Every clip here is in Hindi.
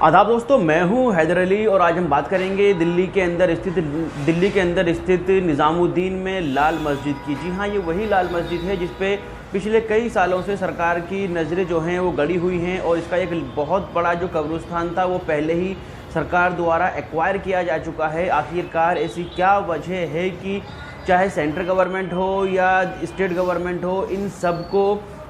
आदाब दोस्तों, मैं हूं हैदर अली और आज हम बात करेंगे दिल्ली के अंदर स्थित निज़ामुद्दीन में लाल मस्जिद की। जी हां, ये वही लाल मस्जिद है जिस पे पिछले कई सालों से सरकार की नज़रें जो हैं वो गड़ी हुई हैं और इसका एक बहुत बड़ा जो कब्रिस्तान था वो पहले ही सरकार द्वारा एक्वायर किया जा चुका है। आखिरकार ऐसी क्या वजह है कि चाहे सेंट्रल गवर्नमेंट हो या स्टेट गवर्नमेंट हो, इन सब को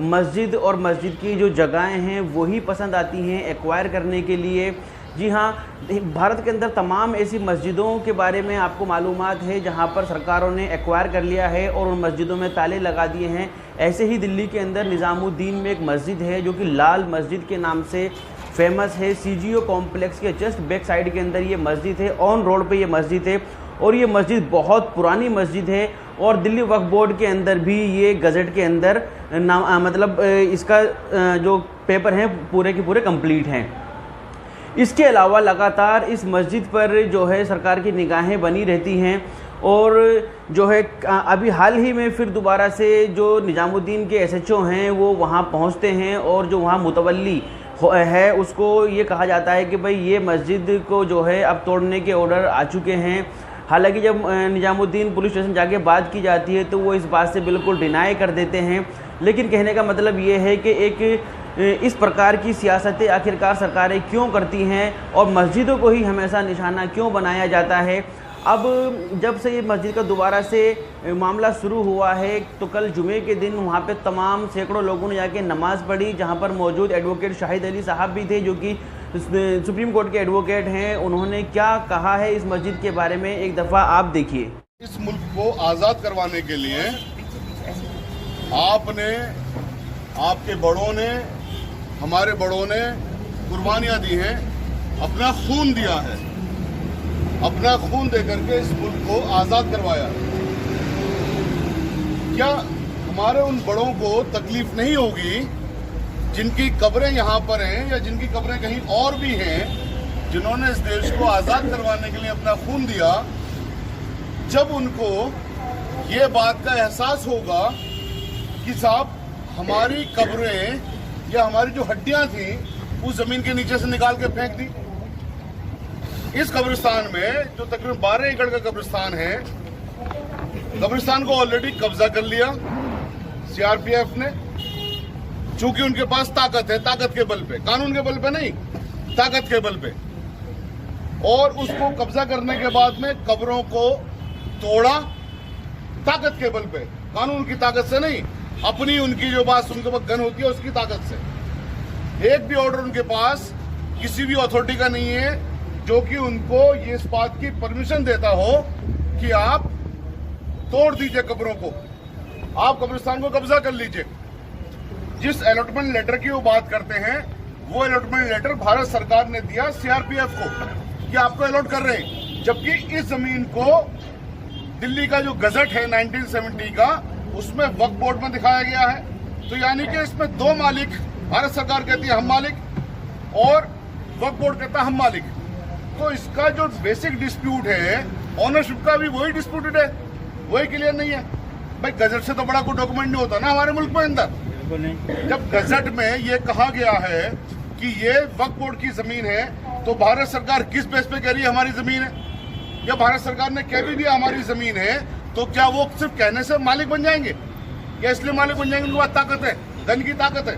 मस्जिद और मस्जिद की जो जगहें हैं वही पसंद आती हैं एक्वायर करने के लिए। जी हाँ, भारत के अंदर तमाम ऐसी मस्जिदों के बारे में आपको मालूमात है जहाँ पर सरकारों ने एक्वायर कर लिया है और उन मस्जिदों में ताले लगा दिए हैं। ऐसे ही दिल्ली के अंदर निज़ामुद्दीन में एक मस्जिद है जो कि लाल मस्जिद के नाम से फेमस है। CGO कॉम्प्लेक्स के जस्ट बैक साइड के अंदर ये मस्जिद है, ऑन रोड पे ये मस्जिद है और ये मस्जिद बहुत पुरानी मस्जिद है और दिल्ली वक्फ बोर्ड के अंदर भी ये गज़ट के अंदर इसका जो पेपर हैं पूरे के पूरे कंप्लीट हैं। इसके अलावा लगातार इस मस्जिद पर जो है सरकार की निगाहें बनी रहती हैं और जो है अभी हाल ही में फिर दोबारा से जो निज़ामुद्दीन के SHO हैं वो वहाँ पहुँचते हैं और जो वहाँ मुतवल्ली है उसको ये कहा जाता है कि भाई ये मस्जिद को जो है अब तोड़ने के ऑर्डर आ चुके हैं। हालांकि जब निज़ामुद्दीन पुलिस स्टेशन जाके बात की जाती है तो वो इस बात से बिल्कुल डिनाई कर देते हैं, लेकिन कहने का मतलब ये है कि इस प्रकार की सियासतें आखिरकार सरकारें क्यों करती हैं और मस्जिदों को ही हमेशा निशाना क्यों बनाया जाता है। अब जब से ये मस्जिद का दोबारा से मामला शुरू हुआ है तो कल जुमे के दिन वहाँ पे तमाम सैकड़ों लोगों ने जाके नमाज़ पढ़ी, जहाँ पर मौजूद एडवोकेट शाहिद अली साहब भी थे जो कि सुप्रीम कोर्ट के एडवोकेट हैं। उन्होंने क्या कहा है इस मस्जिद के बारे में एक दफ़ा आप देखिए। इस मुल्क को आज़ाद करवाने के लिए आपने, आपके बड़ों ने, हमारे बड़ों ने कुर्बानियाँ दी हैं, अपना खून दिया है, अपना खून देकर के इस मुल्क को आज़ाद करवाया। क्या हमारे उन बड़ों को तकलीफ नहीं होगी जिनकी कब्रें यहाँ पर हैं या जिनकी कब्रें कहीं और भी हैं, जिन्होंने इस देश को आज़ाद करवाने के लिए अपना खून दिया, जब उनको ये बात का एहसास होगा कि साहब हमारी कब्रें या हमारी जो हड्डियां थी उस जमीन के नीचे से निकाल के फेंक दी। इस कब्रिस्तान में जो तकरीबन 12 एकड़ का कब्रिस्तान है, कब्रिस्तान को ऑलरेडी कब्जा कर लिया CRPF ने, चूंकि उनके पास ताकत है, ताकत के बल पे, कानून के बल पे नहीं, ताकत के बल पे। और उसको कब्जा करने के बाद में कब्रों को तोड़ा ताकत के बल पे, कानून की ताकत से नहीं, अपनी उनकी जो बात उनके पास गन होती है उसकी ताकत से। एक भी ऑर्डर उनके पास किसी भी अथॉरिटी का नहीं है जो कि उनको ये इस बात की परमिशन देता हो कि आप तोड़ दीजिए कब्रों को, आप कब्रिस्तान को कब्जा कर लीजिए। जिस अलॉटमेंट लेटर की वो बात करते हैं वो अलॉटमेंट लेटर भारत सरकार ने दिया CRPF को कि आपको अलॉट कर रहे हैं, जबकि इस जमीन को दिल्ली का जो गजट है 1970 का उसमें वक्फ बोर्ड में दिखाया गया है। तो यानी कि इसमें दो मालिक, भारत सरकार कहती है हम मालिक और वक्फ बोर्ड कहता है हम मालिक। तो इसका जो बेसिक डिस्प्यूट है ओनरशिप का भी वही डिस्प्यूटेड है, वही क्लियर नहीं है। भाई गजट से तो बड़ा कोई डॉक्यूमेंट नहीं होता ना हमारे मुल्क में अंदर। जब गजट में ये कहा गया है कि ये वक्फ बोर्ड की जमीन है तो भारत सरकार किस बेस पे कह रही है हमारी जमीन है, या भारत सरकार ने कह भी दिया हमारी जमीन है तो क्या वो सिर्फ कहने से मालिक बन जाएंगे या इसलिए मालिक बन जाएंगे? उनके पास ताकत है, धन की ताकत है।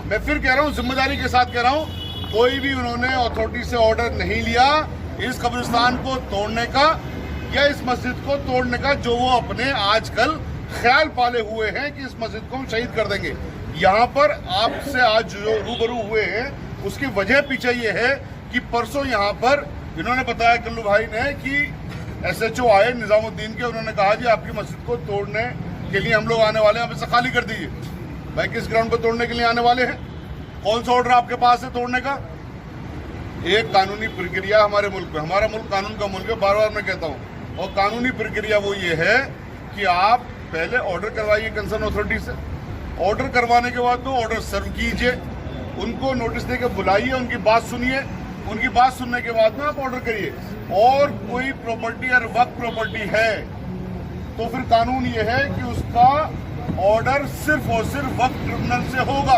मैं फिर कह रहा हूँ, जिम्मेदारी के साथ कह रहा हूँ, कोई भी उन्होंने अथॉरिटी से ऑर्डर नहीं लिया इस कब्रिस्तान को तोड़ने का या इस मस्जिद को तोड़ने का, जो वो अपने आजकल ख्याल पाले हुए हैं कि इस मस्जिद को हम शहीद कर देंगे। यहाँ पर आपसे आज जो रूबरू हुए हैं उसकी वजह पीछे ये है कि परसों यहाँ पर इन्होंने बताया कल्लू भाई ने कि SHO आए निज़ामुद्दीन के, उन्होंने कहा जी आपकी मस्जिद को तोड़ने के लिए हम लोग आने वाले हैं, आप इसे खाली कर दीजिए। भाई किस ग्राउंड पर तोड़ने के लिए आने वाले हैं? कौन सा ऑर्डर आपके पास है तोड़ने का? एक कानूनी प्रक्रिया हमारे मुल्क में, हमारा मुल्क कानून का मुल्क है, बार बार मैं कहता हूँ, और कानूनी प्रक्रिया वो ये है कि आप पहले ऑर्डर करवाइए कंसर्न अथॉरिटी से, ऑर्डर करवाने के बाद तो ऑर्डर सर्व कीजिए, उनको नोटिस देकर बुलाइए, उनकी बात सुनिए, उनकी बात सुनने के बाद में आप ऑर्डर करिए। और कोई प्रॉपर्टी और वक्फ प्रॉपर्टी है तो फिर कानून ये है कि उसका ऑर्डर सिर्फ और सिर्फ वक्फ ट्रिब्यूनल से होगा।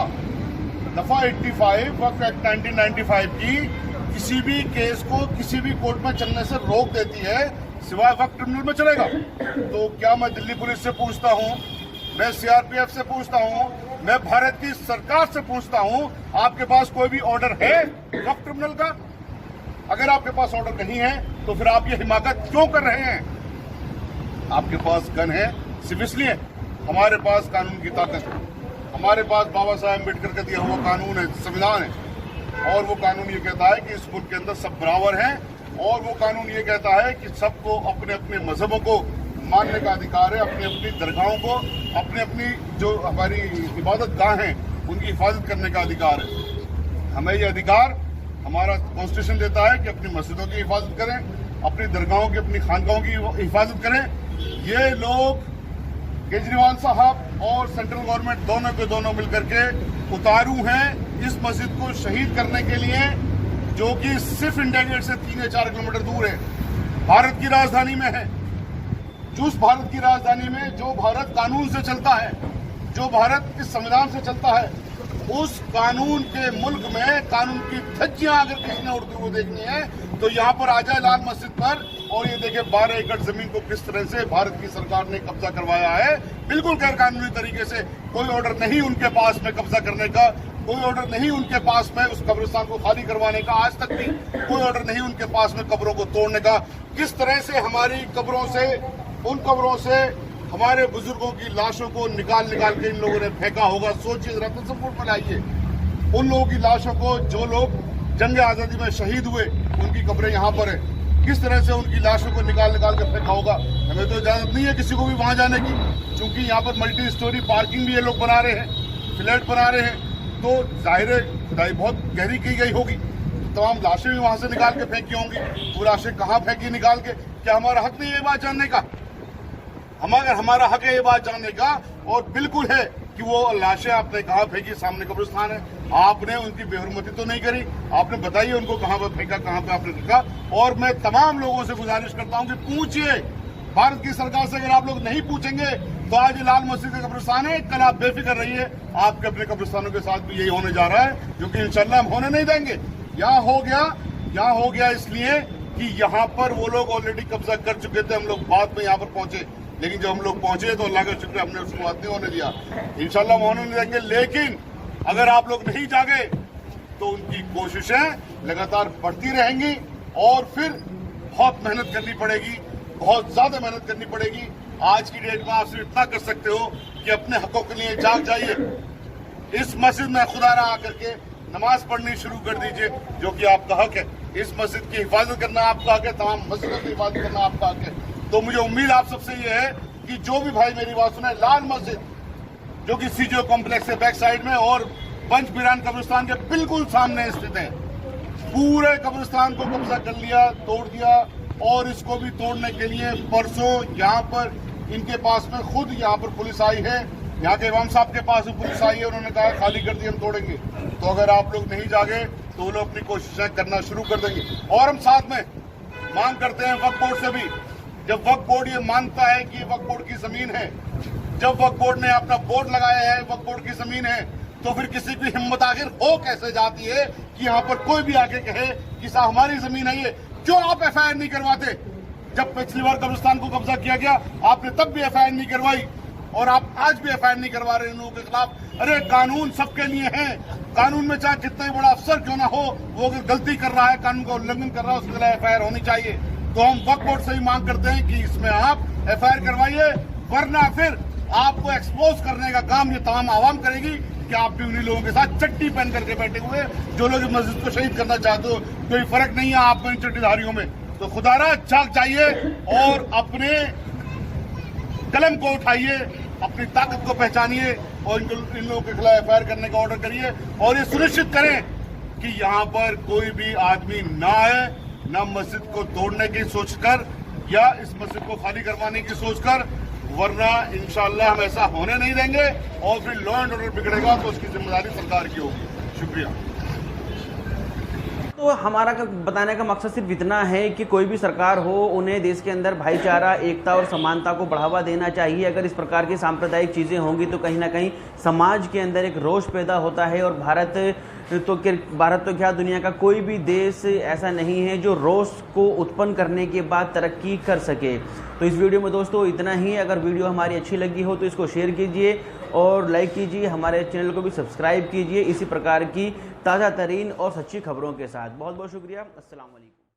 दफा 85 वक्फ एक्ट 1995 की किसी भी केस को किसी भी कोर्ट में चलने से रोक देती है, सिवाय वक्त ट्रिब्यूनल में चलेगा। तो क्या मैं दिल्ली पुलिस से पूछता हूं, मैं सीआरपीएफ से पूछता हूं, मैं भारत की सरकार से पूछता हूं, आपके पास कोई भी ऑर्डर है वक्त ट्रिब्यूनल का? अगर आपके पास ऑर्डर नहीं है तो फिर आप ये हिमाकत क्यों कर रहे हैं? आपके पास गन है सिर्फ इसलिए। हमारे पास कानून की ताकत है, हमारे पास बाबा साहेब अम्बेडकर का दिया हुआ कानून है, संविधान है, और वो कानून ये कहता है कि इस मुल्क के अंदर सब बराबर हैं, और वो कानून ये कहता है कि सबको अपने अपने मजहबों को मानने का अधिकार है, अपनी अपनी दरगाहों को, अपनी अपनी जो हमारी इबादत गाह हैं उनकी हिफाजत करने का अधिकार है। हमें ये अधिकार हमारा कॉन्स्टिट्यूशन देता है कि अपनी मस्जिदों की हिफाजत करें, अपनी दरगाहों की, अपनी खानकाहों की हिफाजत करें। ये लोग केजरीवाल साहब और सेंट्रल गवर्नमेंट दोनों के दोनों मिलकर के उतारू हैं इस मस्जिद को शहीद करने के लिए, जो कि सिर्फ इंडिया गेट से 3 या 4 किलोमीटर दूर है, भारत की राजधानी में है। उस भारत की राजधानी में जो भारत कानून से चलता है, जो भारत इस संविधान से चलता है, उस कानून के मुल्क में कानून की धज्जियां अगर किसी ने उड़ती हुई देखनी है तो यहाँ पर आ जाए लाल मस्जिद पर, और ये देखे 12 एकड़ जमीन को किस तरह से भारत की सरकार ने कब्जा करवाया है, बिल्कुल गैर कानूनी तरीके से। कोई ऑर्डर नहीं उनके पास में कब्जा करने का, कोई ऑर्डर नहीं उनके पास में उस कब्रिस्तान को खाली करवाने का, आज तक भी कोई ऑर्डर नहीं उनके पास में कब्रों को तोड़ने का। किस तरह से हमारी कब्रों से, उन कब्रों से हमारे बुजुर्गों की लाशों को निकाल के इन लोगों ने फेंका होगा, सोचिए जरा, तसव्वुर में लाइए। उन लोगों की लाशों को, जो लोग जंग आजादी में शहीद हुए, उनकी कब्रें यहाँ पर है, किस तरह से उनकी लाशों को निकाल के फेंका होगा। हमें तो इजाजत नहीं है किसी को भी वहां जाने की, क्योंकि यहाँ पर मल्टी स्टोरी पार्किंग भी ये लोग बना रहे हैं, फ्लैट बना रहे हैं, तो जाहिर है खुदाई बहुत गहरी की गई होगी, तमाम लाशें भी वहां से निकाल के फेंकी होंगी। वो लाशें कहाँ फेंकी निकाल के? क्या हमारा हक नहीं है ये बात जानने का? हमारा हक है ये बात जानने का, और बिल्कुल है कि वो लाशें आपने कहाँ फेंकी, सामने कब्रिस्तान है, आपने उनकी बेहुरमती तो नहीं करी, आपने बताइए उनको कहाँ पर फेंका, कहाँ पे आपने फेंका। और मैं तमाम लोगों से गुजारिश करता हूँ कि पूछिए भारत की सरकार से, अगर आप लोग नहीं पूछेंगे तो आज लाल मस्जिद का कब्रिस्तान है, कल आप बेफिक्र रहिए, आपके अपने कब्रिस्तानों के साथ भी यही होने जा रहा है, जो कि इंशाल्लाह हम होने नहीं देंगे। यहाँ हो गया इसलिए कि यहाँ पर वो लोग ऑलरेडी कब्जा कर चुके थे, हम लोग बाद में यहाँ पर पहुंचे, लेकिन जब हम लोग पहुंचे तो अल्लाह का शुक्र हमने उसको बात नहीं होने दिया। इंशाल्लाह हम होने नहीं देंगे, लेकिन अगर आप लोग नहीं जागे तो उनकी कोशिशें लगातार बढ़ती रहेंगी, और फिर बहुत मेहनत करनी पड़ेगी, बहुत ज्यादा मेहनत करनी पड़ेगी। आज की डेट में आप सिर्फ इतना कर सकते हो कि अपने हकों के लिए जाग जाइए, इस मस्जिद में खुदारा आकर के नमाज पढ़नी शुरू कर दीजिए, जो कि आपका हक है। इस मस्जिद की हिफाजत करना आपका हक है, तमाम मस्जिदों की हिफाजत करना आपका हक है। तो मुझे उम्मीद आप सबसे ये है कि जो भी भाई मेरी बात सुने, लाल मस्जिद जो कि सीजीओ कॉम्प्लेक्स के बैक साइड में और पंच बिरान कब्रिस्तान के बिल्कुल सामने स्थित है, पूरे कब्रिस्तान को कब्जा कर लिया, तोड़ दिया, और इसको भी तोड़ने के लिए परसों यहाँ पर इनके पास में खुद यहाँ पर पुलिस आई है, यहाँ के इमाम साहब के पास पुलिस आई है, उन्होंने कहा खाली कर दिए, हम तोड़ेंगे। तो अगर आप लोग नहीं जागे तो वो लोग अपनी कोशिशें करना शुरू कर देंगे। और हम साथ में मांग करते हैं वक्फ बोर्ड से भी, जब वक्फ बोर्ड ये मानता है कि वक्फ बोर्ड की जमीन है, जब वक्फ बोर्ड ने अपना बोर्ड लगाया है वक्फ बोर्ड की जमीन है, तो फिर किसी की हिम्मत आखिर हो कैसे जाती है कि यहाँ पर कोई भी आके कहे कि साहब हमारी जमीन है ये? क्यों आप एफआईआर नहीं करवाते? जब पिछली बार कब्रिस्तान को कब्जा किया गया आपने तब भी एफआईआर नहीं करवाई, और आप आज भी एफआईआर नहीं करवा रहे इन लोगों के खिलाफ। अरे कानून सबके लिए है, कानून में चाहे कितना ही बड़ा अफसर क्यों ना हो, वो अगर गलती कर रहा है, कानून का उल्लंघन कर रहा है, उसके खिलाफ एफआईआर होनी चाहिए। तो हम वक्फ बोर्ड से ही मांग करते हैं कि इसमें आप एफआईआर करवाइए, वरना फिर आपको एक्सपोज करने का काम ये तमाम आवाम करेगी कि आप भी उन्हीं लोगों के साथ चट्टी पहन करके बैठे हुए जो लोग मस्जिद को शहीद करना चाहते हो। कोई फर्क नहीं है आप में इन चट्टीधारियों में। तो खुदारा जाग जाइए और अपने कलम को उठाइए, अपनी ताकत को पहचानिए, और इन लोगों के खिलाफ एफआईआर करने का ऑर्डर करिए, और ये सुनिश्चित करें कि यहाँ पर कोई भी आदमी ना आए, न मस्जिद को तोड़ने की सोचकर या इस मस्जिद को खाली करवाने की सोचकर, वरना इंशाअल्लाह हम ऐसा होने नहीं देंगे, और फिर लॉ एंड ऑर्डर बिगड़ेगा तो उसकी जिम्मेदारी सरकार की होगी। शुक्रिया। तो हमारा बताने का मकसद सिर्फ इतना है कि कोई भी सरकार हो, उन्हें देश के अंदर भाईचारा, एकता और समानता को बढ़ावा देना चाहिए। अगर इस प्रकार की सांप्रदायिक चीज़ें होंगी तो कहीं ना कहीं समाज के अंदर एक रोष पैदा होता है। और भारत तो क्या, दुनिया का कोई भी देश ऐसा नहीं है जो रोष को उत्पन्न करने के बाद तरक्की कर सके। तो इस वीडियो में दोस्तों इतना ही। अगर वीडियो हमारी अच्छी लगी हो तो इसको शेयर कीजिए और लाइक कीजिए, हमारे चैनल को भी सब्सक्राइब कीजिए इसी प्रकार की ताज़ा तरीन और सच्ची खबरों के साथ। बहुत बहुत शुक्रिया। अस्सलाम वालेकुम।